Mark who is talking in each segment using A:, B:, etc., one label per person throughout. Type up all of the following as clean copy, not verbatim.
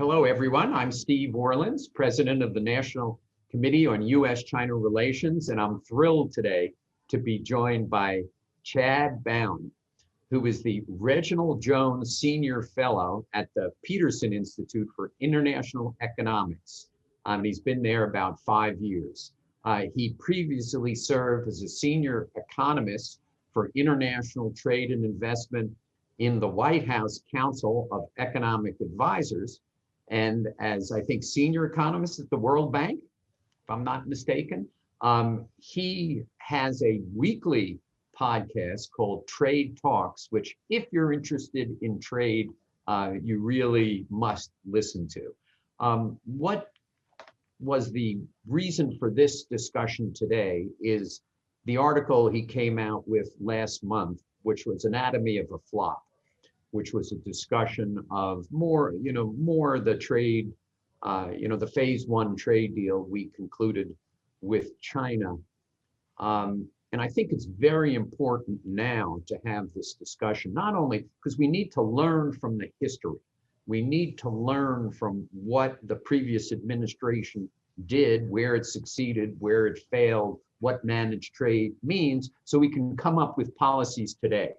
A: Hello, everyone. I'm Steve Orlins, president of the National Committee on U.S.-China Relations, and I'm thrilled today to be joined by Chad Bown, who is the Reginald Jones Senior Fellow at the Peterson Institute for International Economics. He's been there about 5 years. He previously served as a senior economist for international trade and investment in the White House Council of Economic Advisors, and as I think senior economist at the World Bank, if I'm not mistaken. He has a weekly podcast called Trade Talks, which if you're interested in trade, you really must listen to. What was the reason for this discussion today is the article he came out with last month, which was Anatomy of a Flop, which was a discussion of more the trade, the phase one trade deal we concluded with China. And I think it's very important now to have this discussion, not only because we need to learn from the history, we need to learn from what the previous administration did, where it succeeded, where it failed, what managed trade means, so we can come up with policies today.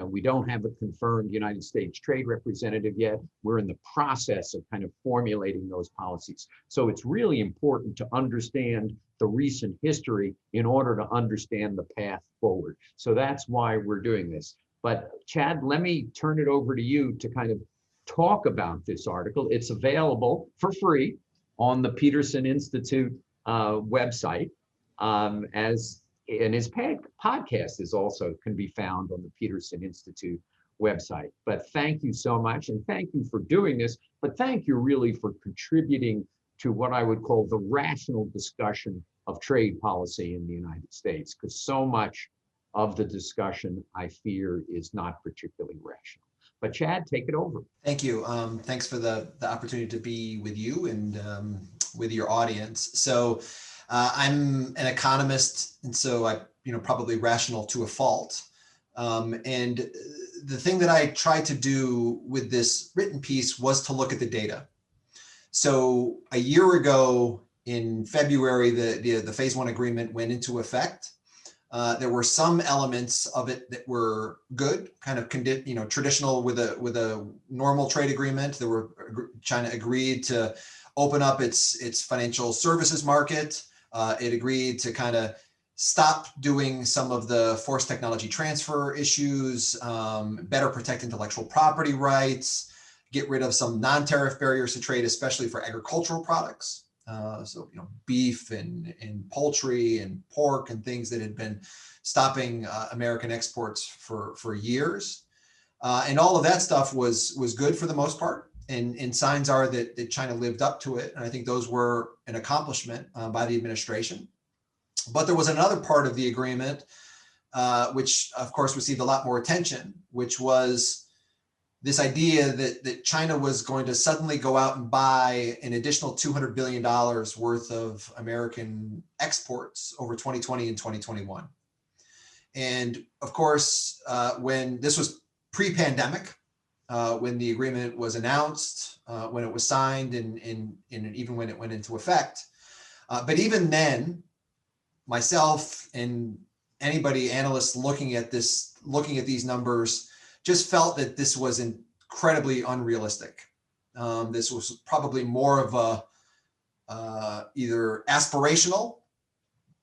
A: We don't have a confirmed United States trade representative yet. We're in the process of kind of formulating those policies. So it's really important to understand the recent history in order to understand the path forward. So that's why we're doing this. But Chad, let me turn it over to you to kind of talk about this article. It's available for free on the Peterson Institute website, and his podcast is also can be found on the Peterson Institute website. But thank you so much, and thank you for doing this, but thank you really for contributing to what I would call the rational discussion of trade policy in the United States, because so much of the discussion, I fear, is not particularly rational. But Chad, take it over.
B: Thank you. Thanks for the opportunity to be with you and with your audience. So I'm an economist, and so I, probably rational to a fault. And the thing that I tried to do with this written piece was to look at the data. So a year ago in February, the phase one agreement went into effect. There were some elements of it that were good, kind of traditional with a normal trade agreement. China agreed to open up its financial services market. It agreed to kind of stop doing some of the forced technology transfer issues, better protect intellectual property rights, get rid of some non-tariff barriers to trade, especially for agricultural products. So beef and poultry and pork and things that had been stopping American exports for years. And all of that stuff was good for the most part. And signs are that China lived up to it. And I think those were an accomplishment by the administration. But there was another part of the agreement, which of course received a lot more attention, which was this idea that China was going to suddenly go out and buy an additional $200 billion worth of American exports over 2020 and 2021. And of course, when this was pre-pandemic, when the agreement was announced, when it was signed, and even when it went into effect. But even then, myself and analysts looking at these numbers, just felt that this was incredibly unrealistic. This was probably more of a either aspirational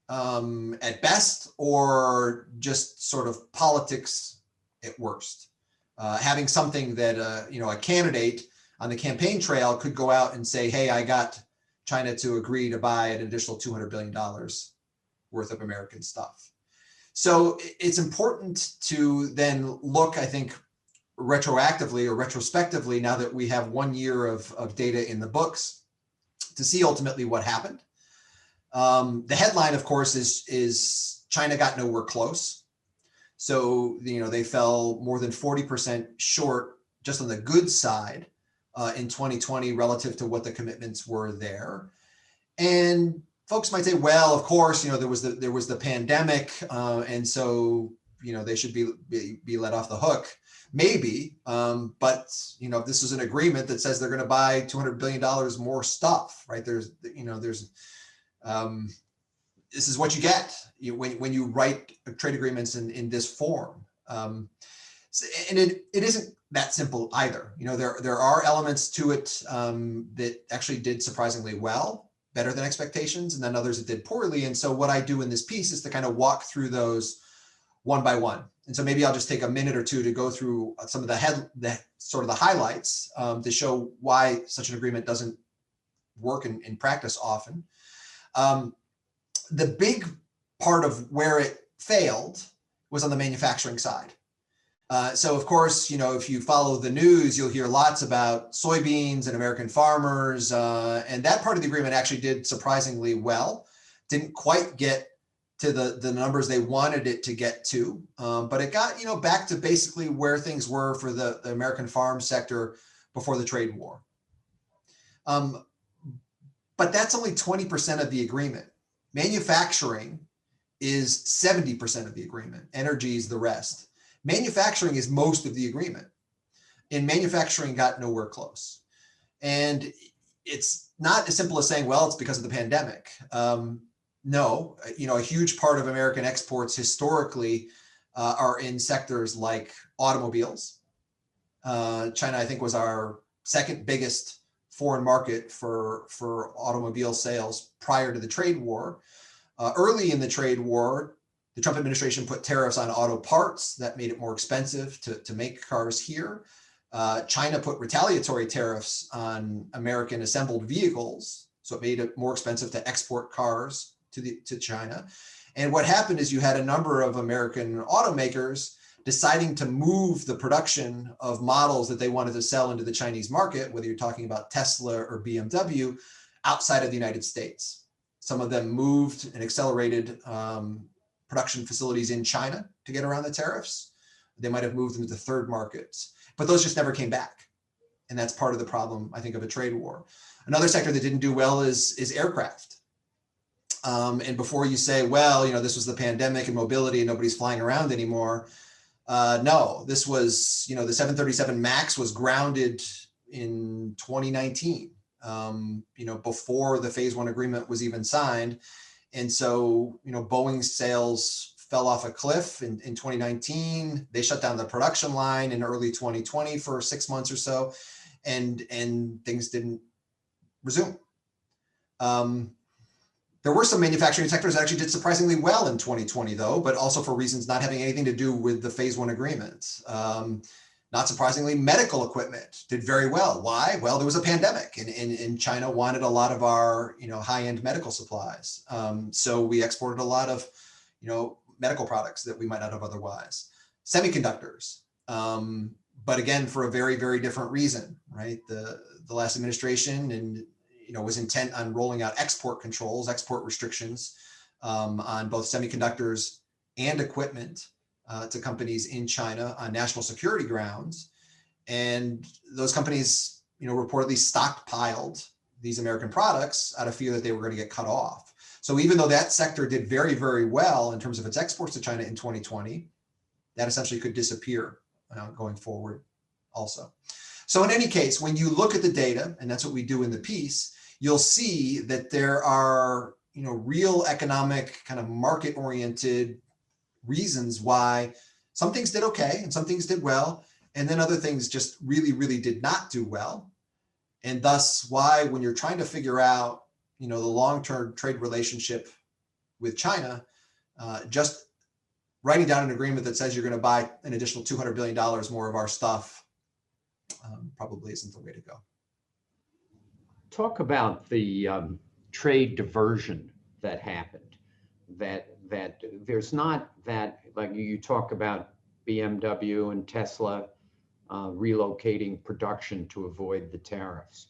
B: at best, or just sort of politics at worst. Having something that a candidate on the campaign trail could go out and say, hey, I got China to agree to buy an additional $200 billion worth of American stuff. So it's important to then look, I think, retroactively or retrospectively, now that we have 1 year of data in the books, to see ultimately what happened. The headline, of course, is China got nowhere close. So, they fell more than 40% short just on the goods side in 2020 relative to what the commitments were there. And folks might say, well, of course, there was the pandemic, and so they should be let off the hook. Maybe, but this is an agreement that says they're going to buy $200 billion more stuff, right? This is what you get when you write trade agreements in this form. And it isn't that simple either. There are elements to it that actually did surprisingly well, better than expectations, and then others that did poorly. And so what I do in this piece is to kind of walk through those one by one. And so maybe I'll just take a minute or two to go through some of the sort of the highlights to show why such an agreement doesn't work in practice often. The big part of where it failed was on the manufacturing side. So of course, if you follow the news, you'll hear lots about soybeans and American farmers, and that part of the agreement actually did surprisingly well. Didn't quite get to the numbers they wanted it to get to, but it got back to basically where things were for the American farm sector before the trade war. But that's only 20% of the agreement. Manufacturing is 70% of the agreement. Energy is the rest. Manufacturing is most of the agreement, and manufacturing got nowhere close. And it's not as simple as saying, well, it's because of the pandemic. No, a huge part of American exports historically are in sectors like automobiles. China, I think, was our second biggest foreign market for automobile sales prior to the trade war. Early in the trade war, the Trump administration put tariffs on auto parts that made it more expensive to make cars here. China put retaliatory tariffs on American assembled vehicles, so it made it more expensive to export cars to China. And what happened is you had a number of American automakers deciding to move the production of models that they wanted to sell into the Chinese market, whether you're talking about Tesla or BMW, outside of the United States. Some of them moved and accelerated production facilities in China to get around the tariffs. They might have moved them to third markets, but those just never came back. And that's part of the problem, I think, of a trade war. Another sector that didn't do well is aircraft. And before you say, well, this was the pandemic and mobility and nobody's flying around anymore. No, this was, the 737 MAX was grounded in 2019, before the phase one agreement was even signed. And so, Boeing's sales fell off a cliff in 2019. They shut down the production line in early 2020 for 6 months or so, and things didn't resume. There were some manufacturing sectors that actually did surprisingly well in 2020, though, but also for reasons not having anything to do with the phase one agreement. Not surprisingly, medical equipment did very well. Why? Well, there was a pandemic, and China wanted a lot of our high-end medical supplies. So we exported a lot of medical products that we might not have otherwise. Semiconductors, but again, for a very, very different reason, right? The last administration was intent on rolling out export controls, export restrictions on both semiconductors and equipment to companies in China on national security grounds. And those companies, reportedly stockpiled these American products out of fear that they were going to get cut off. So even though that sector did very, very well in terms of its exports to China in 2020, that essentially could disappear going forward also. So in any case, when you look at the data, and that's what we do in the piece, you'll see that there are, real economic kind of market-oriented reasons why some things did okay and some things did well, and then other things just really, really did not do well. And thus why, when you're trying to figure out, the long-term trade relationship with China, just writing down an agreement that says you're going to buy an additional $200 billion more of our stuff probably isn't the way to go.
A: Talk about the trade diversion that happened, that there's not that, like you talk about BMW and Tesla relocating production to avoid the tariffs,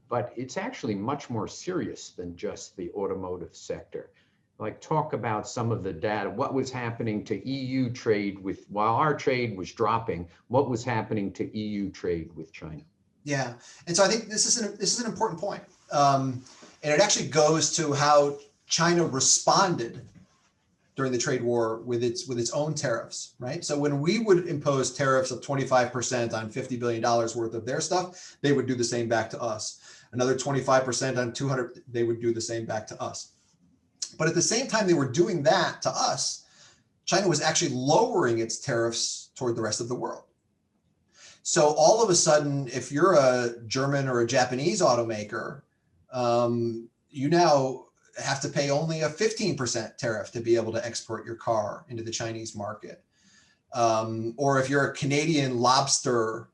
A: but it's actually much more serious than just the automotive sector. Like, talk about some of the data, what was happening to EU trade while our trade was dropping, what was happening to EU trade with China?
B: Yeah, and so I think this is an important point, and it actually goes to how China responded during the trade war with its own tariffs, right? So when we would impose tariffs of 25% on $50 billion worth of their stuff, they would do the same back to us. Another 25% on 200, they would do the same back to us. But at the same time they were doing that to us, China was actually lowering its tariffs toward the rest of the world. So all of a sudden, if you're a German or a Japanese automaker, you now have to pay only a 15% tariff to be able to export your car into the Chinese market. Or if you're a Canadian lobster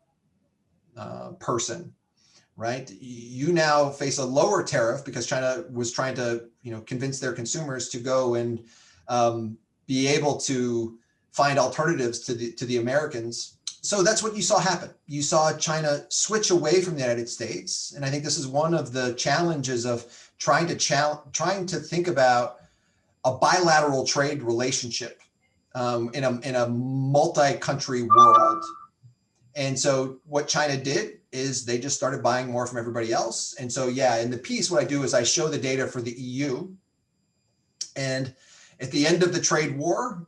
B: person, right, you now face a lower tariff because China was trying to, convince their consumers to go and be able to find alternatives to the Americans. So that's what you saw happen. You saw China switch away from the United States, and I think this is one of the challenges of trying to think about a bilateral trade relationship in a multi-country world. And so what China did is they just started buying more from everybody else. And so, yeah, in the piece, what I do is I show the data for the EU. And at the end of the trade war,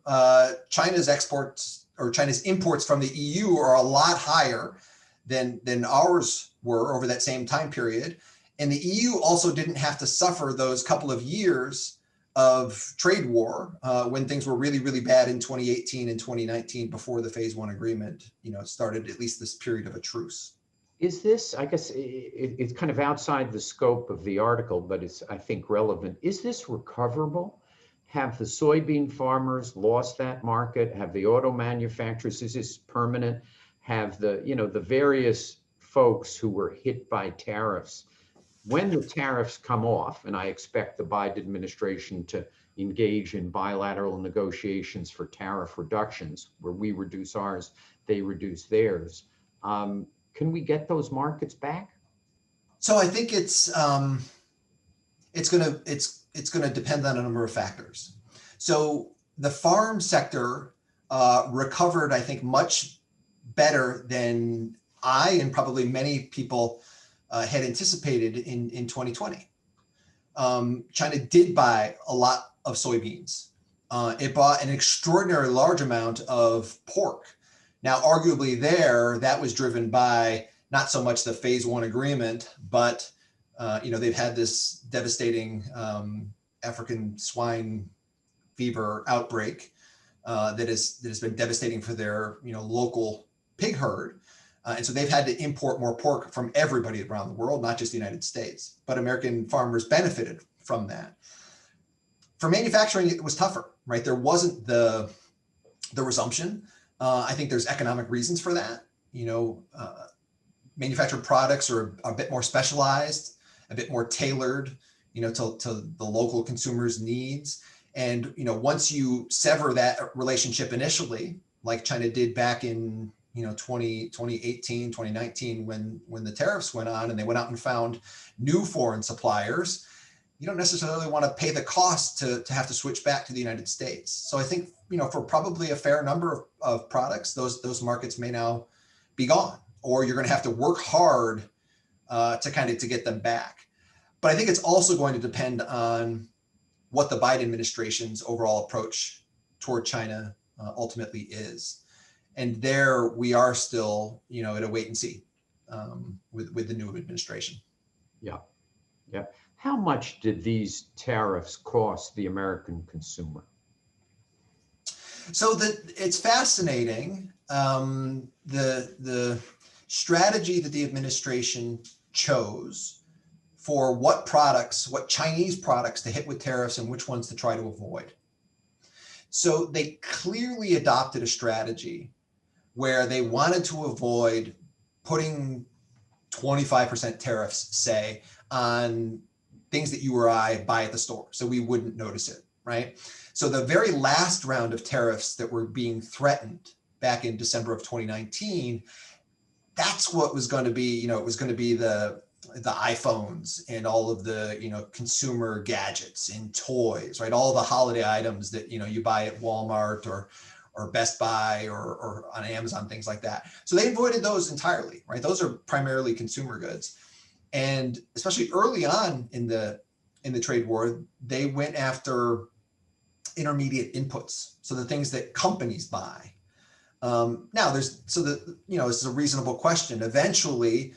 B: China's imports from the EU are a lot higher than ours were over that same time period. And the EU also didn't have to suffer those couple of years of trade war when things were really, really bad in 2018 and 2019 before the phase one agreement, started at least this period of a truce.
A: Is this, I guess it's kind of outside the scope of the article, but it's, I think, relevant. Is this recoverable? Have the soybean farmers lost that market? Have the auto manufacturers, is this permanent? Have the various folks who were hit by tariffs, when the tariffs come off, and I expect the Biden administration to engage in bilateral negotiations for tariff reductions, where we reduce ours, they reduce theirs. Can we get those markets back?
B: So I think it's gonna depend on a number of factors. So the farm sector recovered, I think, much better than I and probably many people had anticipated in 2020. China did buy a lot of soybeans. It bought an extraordinarily large amount of pork. Now, arguably that was driven by not so much the phase one agreement, but they've had this devastating African swine fever outbreak that has been devastating for their local pig herd. And so they've had to import more pork from everybody around the world, not just the United States, but American farmers benefited from that. For manufacturing, it was tougher, right? There wasn't the resumption. I think there's economic reasons for that. Manufactured products are a bit more specialized, a bit more tailored, to the local consumer's needs. And, once you sever that relationship initially, like China did back in 2018, 2019, when the tariffs went on and they went out and found new foreign suppliers, you don't necessarily want to pay the cost to have to switch back to the United States. So I think, for probably a fair number of products, those markets may now be gone, or you're going to have to work hard to get them back. But I think it's also going to depend on what the Biden administration's overall approach toward China ultimately is. And there we are still, at a wait and see with the new administration.
A: Yeah. How much did these tariffs cost the American consumer?
B: So it's fascinating. The strategy that the administration chose for what Chinese products to hit with tariffs and which ones to try to avoid. So they clearly adopted a strategy where they wanted to avoid putting 25% tariffs, say, on things that you or I buy at the store, so we wouldn't notice it, right? So the very last round of tariffs that were being threatened back in December of 2019, that's what was going to be, it was going to be the iPhones and all of the, consumer gadgets and toys, right? All the holiday items that, you buy at Walmart or Best Buy or on Amazon, things like that. So they avoided those entirely, right? Those are primarily consumer goods. And especially early on in the trade war, they went after intermediate inputs, so the things that companies buy. Now this is a reasonable question. Eventually,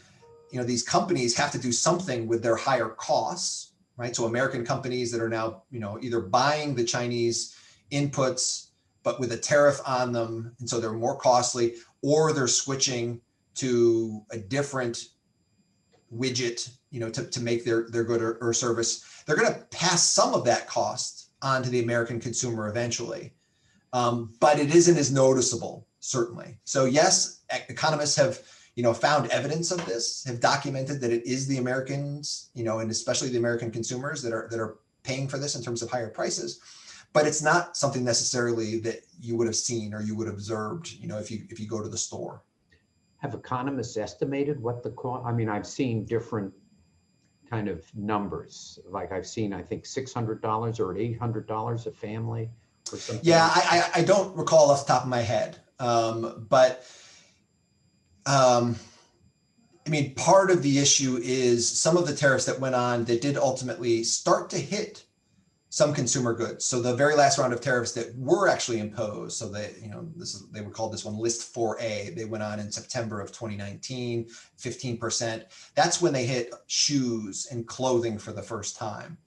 B: these companies have to do something with their higher costs, right? So American companies that are now, either buying the Chinese inputs, but with a tariff on them, and so they're more costly, or they're switching to a different widget, to make their good or service. They're going to pass some of that cost on to the American consumer eventually. But it isn't as noticeable, certainly. So yes, economists have, found evidence of this, have documented that it is the Americans, and especially the American consumers that are paying for this in terms of higher prices. But it's not something necessarily that you would have seen or you would have observed, if you go to the store.
A: Have economists estimated what the cost? I mean, I've seen different kind of numbers. Like I've seen, I think $600 or $800 a family or something.
B: Yeah, I don't recall off the top of my head, but I mean, part of the issue is some of the tariffs that went on that did ultimately start to hit some consumer goods. So the very last round of tariffs that were actually imposed, so they, they would call this one List 4A. They went on in September of 2019, 15%. That's when they hit shoes and clothing for the first time.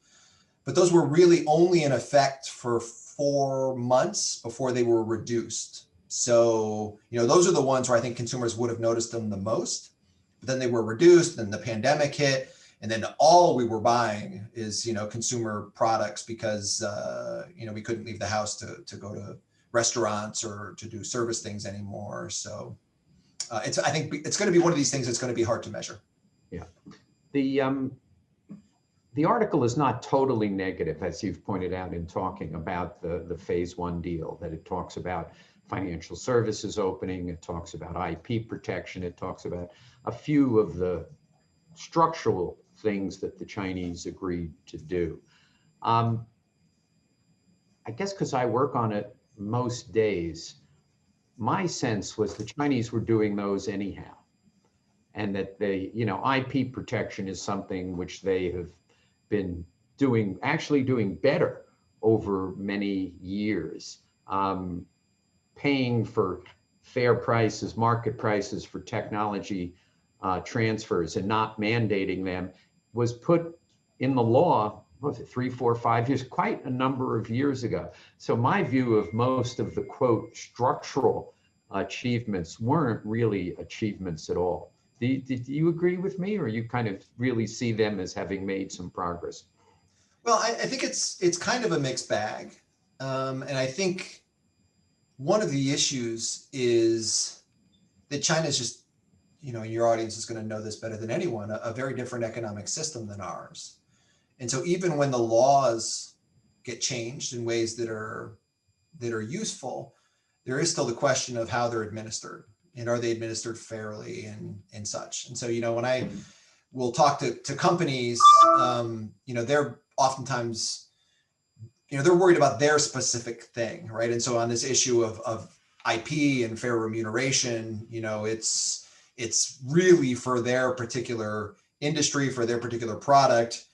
B: But those were really only in effect for 4 months before they were reduced. So, those are the ones where I think consumers would have noticed them the most. But then they were reduced, then the pandemic hit. And then all we were buying is, consumer products because, we couldn't leave the house to go to restaurants or to do service things anymore. So I think it's going to be one of these things that's going to be hard to measure.
A: Yeah. The article is not totally negative, as you've pointed out in talking about the phase one deal, that it talks about financial services opening, it talks about IP protection, it talks about a few of the structural things that the Chinese agreed to do. I guess because I work on it most days, my sense was the Chinese were doing those anyhow. And that they, IP protection is something which they have been actually doing better over many years. Paying for fair prices, market prices for technology transfers and not mandating them was put in the law, what was it, 3, 4, 5 years, quite a number of years ago. So my view of most of the, quote, structural achievements weren't really achievements at all. Do you agree with me, or you kind of really see them as having made some progress?
B: Well, I think it's kind of a mixed bag. And I think one of the issues is that China's just, your audience is going to know this better than anyone, a very different economic system than ours. And so even when the laws get changed in ways that are useful, there is still the question of how they're administered, and are they administered fairly and such. And so, when I will talk to companies, they're oftentimes, they're worried about their specific thing, right? And so on this issue of IP and fair remuneration, it's really for their particular industry, for their particular product.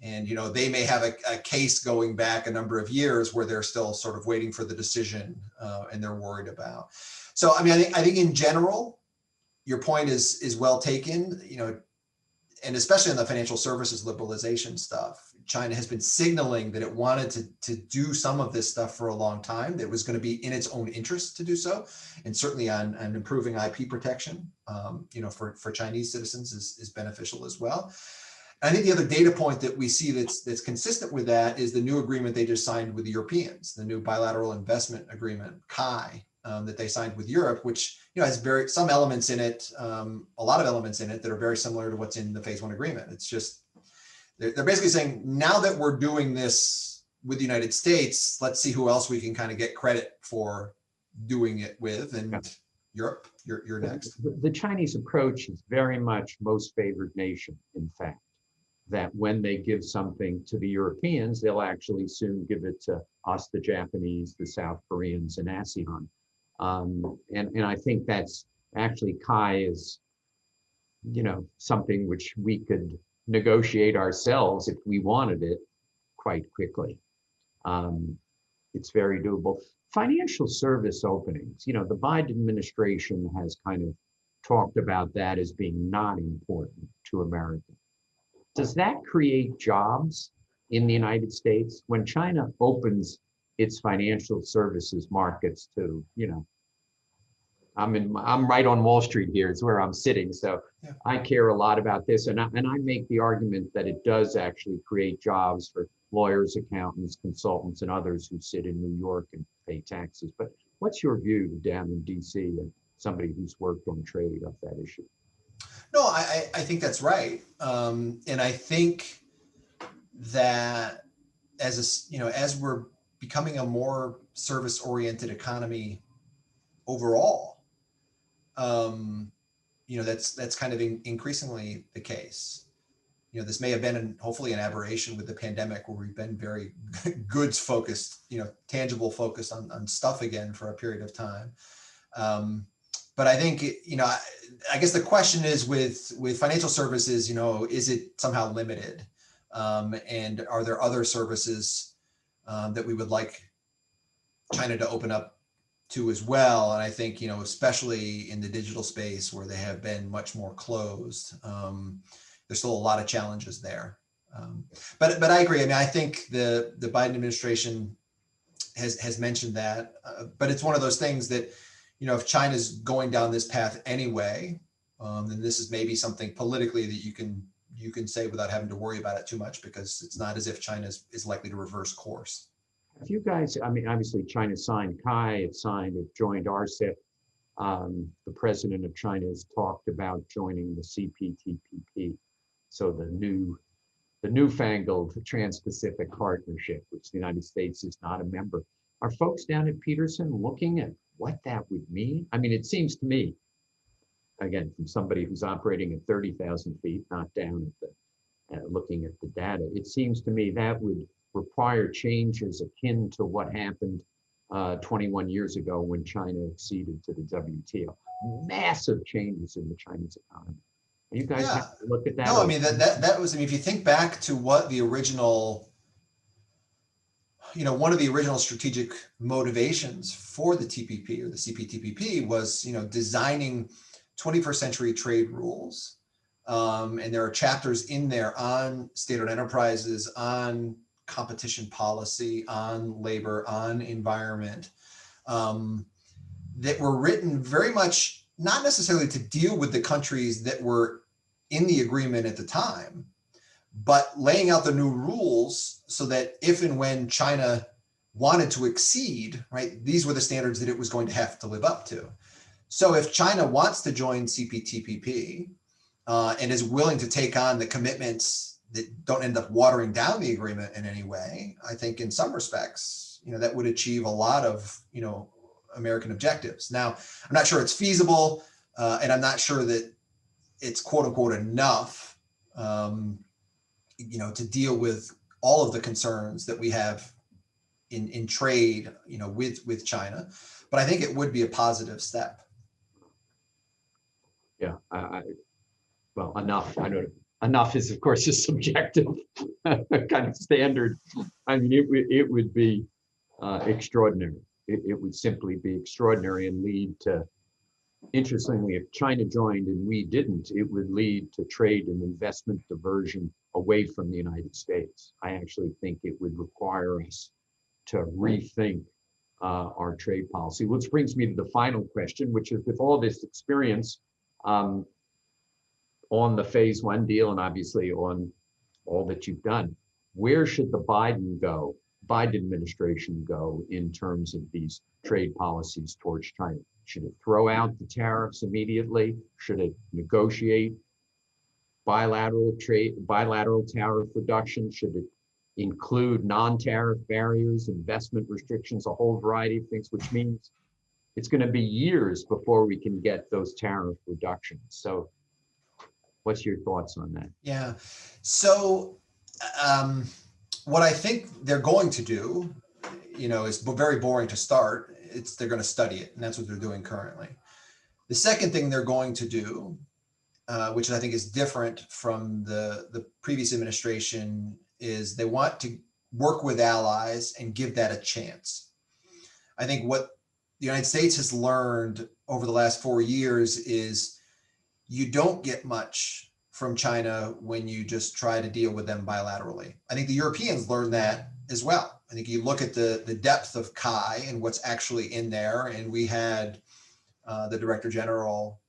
B: And, they may have a case going back a number of years where they're still sort of waiting for the decision and they're worried about. So, I mean, I think in general, your point is well taken, and especially on the financial services liberalization stuff. China has been signaling that it wanted to do some of this stuff for a long time, that it was going to be in its own interest to do so, and certainly on improving IP protection, for Chinese citizens is beneficial as well. And I think the other data point that we see that's consistent with that is the new agreement they just signed with the Europeans, the new bilateral investment agreement, CAI, that they signed with Europe, which has some elements in it, a lot of elements in it that are very similar to what's in the phase one agreement. It's just they're basically saying, now that we're doing this with the United States, let's see who else we can kind of get credit for doing it with. And yeah. Europe, you're next.
A: The Chinese approach is very much most favored nation, in fact, that when they give something to the Europeans, they'll actually soon give it to us, the Japanese, the South Koreans, and ASEAN. And I think that's actually CAI is, something which we could negotiate ourselves if we wanted it quite quickly. it's very doable. Financial service openings, you know, the Biden administration has kind of talked about that as being not important to America. Does that create jobs in the United States when China opens its financial services markets to, you know, I'm right on Wall Street here. It's where I'm sitting. So
B: Yeah.
A: I care a lot about this. And I make the argument that it does actually create jobs for lawyers, accountants, consultants, and others who sit in New York and pay taxes. But what's your view down in DC and somebody who's worked on trade of that issue?
B: No, I think that's right. And I think that as we're becoming a more service-oriented economy overall, that's kind of increasingly the case. This may have been hopefully an aberration with the pandemic, where we've been very goods focused, tangible focused on stuff again for a period of time. But I think, I guess the question is with financial services, is it somehow limited? And are there other services that we would like China to open up to as well? And I think, especially in the digital space where they have been much more closed, there's still a lot of challenges there. But I agree. I mean, I think the Biden administration has mentioned that, but it's one of those things that, if China's going down this path anyway, then this is maybe something politically that you can say without having to worry about it too much, because it's not as if China is likely to reverse course.
A: Have you guys, I mean, obviously China signed CAI, it joined RCEP. The president of China has talked about joining the CPTPP. So the newfangled Trans-Pacific Partnership, which the United States is not a member. Are folks down at Peterson looking at what that would mean? I mean, it seems to me, again, from somebody who's operating at 30,000 feet, not down at looking at the data, it seems to me that would require changes akin to what happened 21 years ago when China acceded to the WTO. Massive changes in the Chinese economy. You guys have to look at that.
B: No, I mean, that was, I mean, if you think back to what the original, one of the original strategic motivations for the TPP or the CPTPP was, designing 21st century trade rules. And there are chapters in there on state-owned enterprises, on competition policy, on labor, on environment, that were written very much not necessarily to deal with the countries that were in the agreement at the time, but laying out the new rules so that if and when China wanted to exceed, right, these were the standards that it was going to have to live up to. So if China wants to join CPTPP and is willing to take on the commitments that don't end up watering down the agreement in any way, I think in some respects, that would achieve a lot of, American objectives. Now, I'm not sure it's feasible, and I'm not sure that it's quote unquote enough, to deal with all of the concerns that we have in trade, with China. But I think it would be a positive step.
A: Yeah, well, enough. I don't. Enough is, of course, a subjective kind of standard. I mean, it would be extraordinary. It would simply be extraordinary and lead to, interestingly, if China joined and we didn't, it would lead to trade and investment diversion away from the United States. I actually think it would require us to rethink our trade policy, which brings me to the final question, which is, with all this experience on the phase one deal and obviously on all that you've done, where should the Biden administration go in terms of these trade policies towards China? Should it throw out the tariffs immediately? Should it negotiate bilateral tariff reduction? Should it include non-tariff barriers, investment restrictions, a whole variety of things, which means it's going to be years before we can get those tariff reductions. So what's your thoughts on that?
B: Yeah. So what I think they're going to do, is very boring to start. They're going to study it, and that's what they're doing currently. The second thing they're going to do, which I think is different from the previous administration, is they want to work with allies and give that a chance. I think what the United States has learned over the last 4 years is you don't get much from China when you just try to deal with them bilaterally. I think the Europeans learned that as well. I think you look at the depth of CAI and what's actually in there, and we had the Director General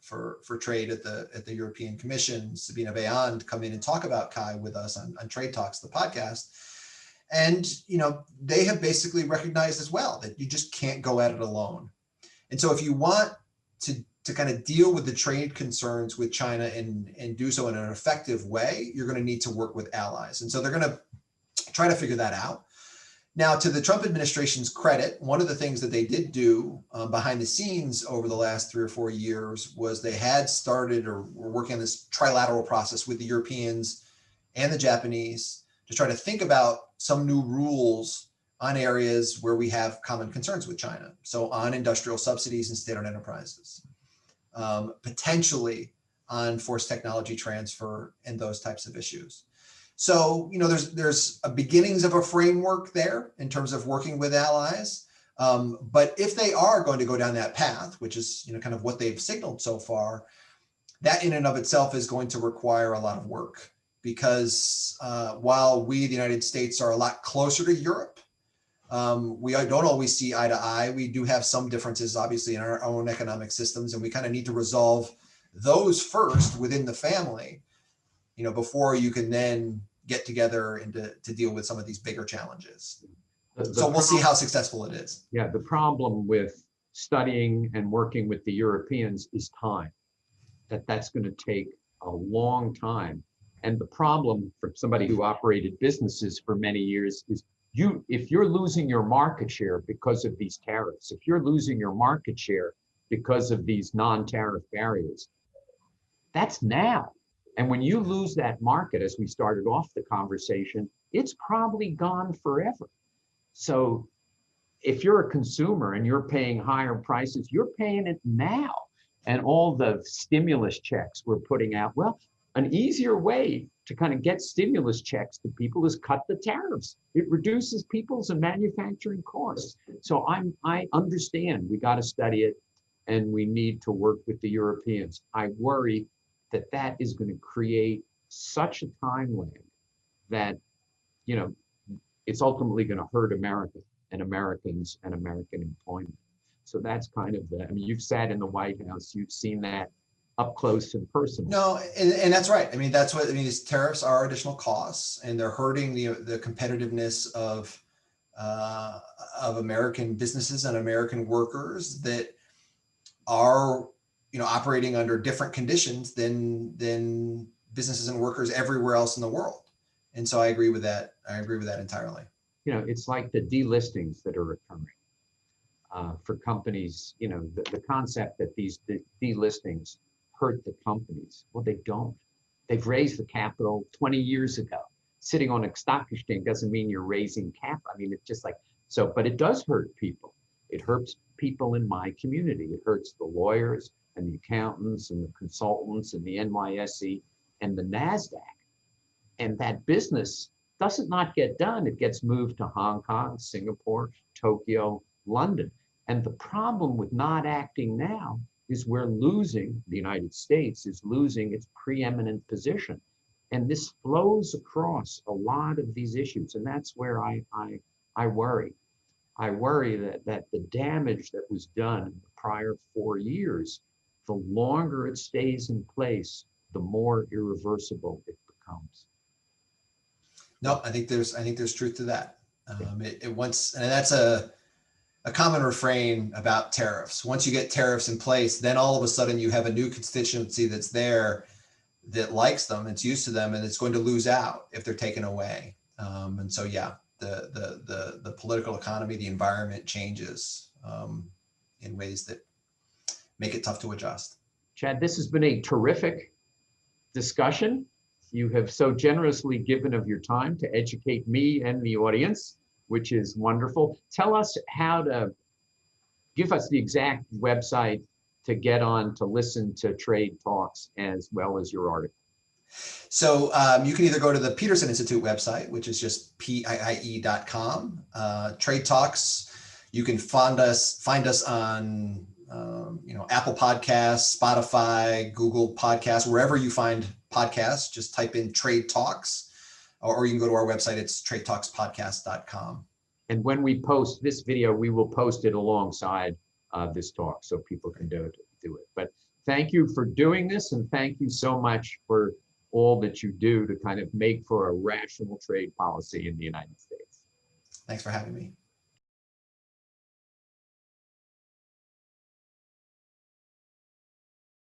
B: for Trade at the European Commission, Sabina Bown, come in and talk about CAI with us on Trade Talks, the podcast. And they have basically recognized as well that you just can't go at it alone. And so if you want to kind of deal with the trade concerns with China and do so in an effective way, you're going to need to work with allies. And so they're going to try to figure that out. Now, to the Trump administration's credit, one of the things that they did do behind the scenes over the last 3 or 4 years was they had started or were working on this trilateral process with the Europeans and the Japanese to try to think about some new rules on areas where we have common concerns with China. So on industrial subsidies and state-owned enterprises, potentially on forced technology transfer and those types of issues. So, there's a beginnings of a framework there in terms of working with allies. But if they are going to go down that path, which is, kind of what they've signaled so far, that in and of itself is going to require a lot of work because while we, the United States, are a lot closer to Europe, we don't always see eye to eye. We do have some differences, obviously, in our own economic systems, and we kind of need to resolve those first within the family, before you can then get together and to deal with some of these bigger challenges. So we'll see how successful it is.
A: Yeah, the problem with studying and working with the Europeans is time. That's going to take a long time. And the problem for somebody who operated businesses for many years is if you're losing your market share because of these tariffs, if you're losing your market share because of these non-tariff barriers, that's now. And when you lose that market, as we started off the conversation, it's probably gone forever. So if you're a consumer and you're paying higher prices, you're paying it now. And all the stimulus checks we're putting out, well, an easier way to kind of get stimulus checks to people is cut the tariffs. It reduces people's and manufacturing costs. So I understand we got to study it and we need to work with the Europeans. I worry that is going to create such a time lag that, it's ultimately going to hurt America and Americans and American employment. So that's kind of you've sat in the White House, you've seen that up close and personal.
B: No, and that's right. These tariffs are additional costs and they're hurting the competitiveness of American businesses and American workers that are operating under different conditions than businesses and workers everywhere else in the world. And so I agree with that. I agree with that entirely.
A: It's like the delistings that are occurring for companies, the concept that these delistings hurt the companies. Well, they don't. They've raised the capital 20 years ago. Sitting on a stock exchange doesn't mean you're raising capital. It's just like, so, but it does hurt people. It hurts people in my community. It hurts the lawyers and the accountants and the consultants and the NYSE and the NASDAQ. And that business doesn't not get done. It gets moved to Hong Kong, Singapore, Tokyo, London. And the problem with not acting now is the United States is losing its preeminent position. And this flows across a lot of these issues. And that's where I worry. I worry that the damage that was done in the prior 4 years, the longer it stays in place, the more irreversible it becomes.
B: No, I think there's truth to that. And that's a common refrain about tariffs. Once you get tariffs in place, then all of a sudden you have a new constituency that's there that likes them, it's used to them, and it's going to lose out if they're taken away. And so, yeah, the political economy, the environment changes in ways that make it tough to adjust.
A: Chad, this has been a terrific discussion. You have so generously given of your time to educate me and the audience, which is wonderful. Tell us give us the exact website to get on to listen to Trade Talks as well as your article.
B: So you can either go to the Peterson Institute website, which is just PIIE.com. Trade Talks, you can find us on Apple Podcasts, Spotify, Google Podcasts, wherever you find podcasts. Just type in Trade Talks, or you can go to our website. It's tradetalkspodcast.com.
A: And when we post this video, we will post it alongside this talk so people can do it. But thank you for doing this, and thank you so much for all that you do to kind of make for a rational trade policy in the United States.
B: Thanks for having me.